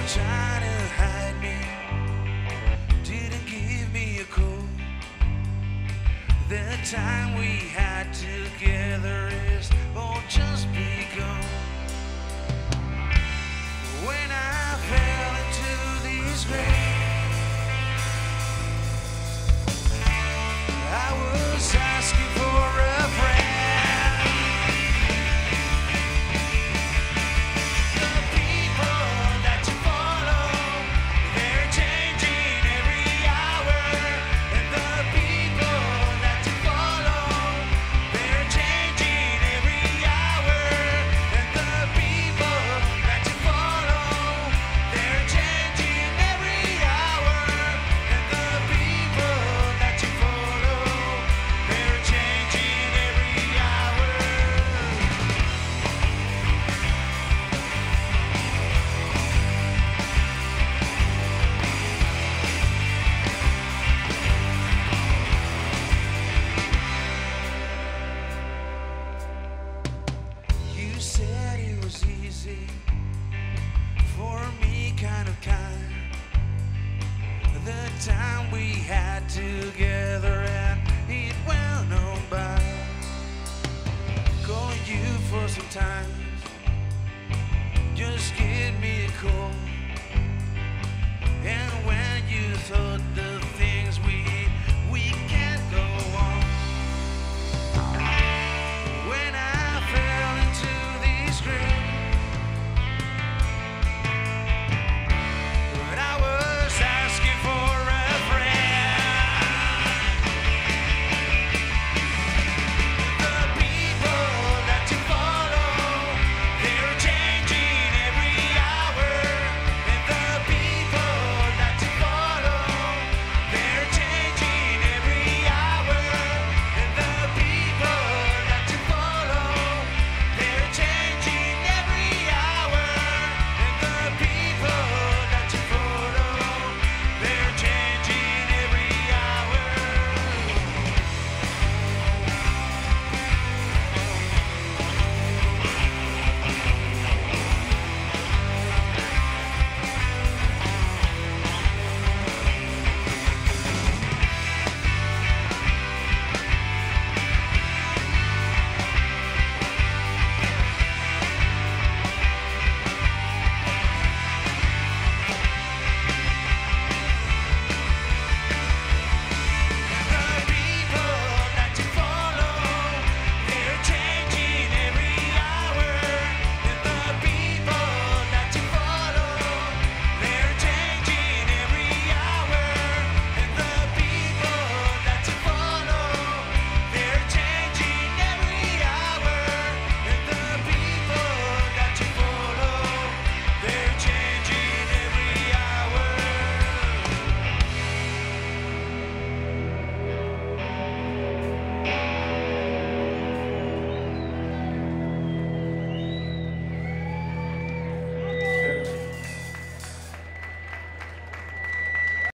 trying to hide me, didn't give me a call. The time we had together is all just begun. When I fell into this grave, I was asking for a friend. The people that you follow, they're changing every hour. And the people that you follow, they're changing every hour. And the people that you follow, they're changing every hour. And the people that you follow, they're changing every hour. You said it was easy for me, kind of kind. The time we had together and it went on by. Calling you for some time, just give me a call.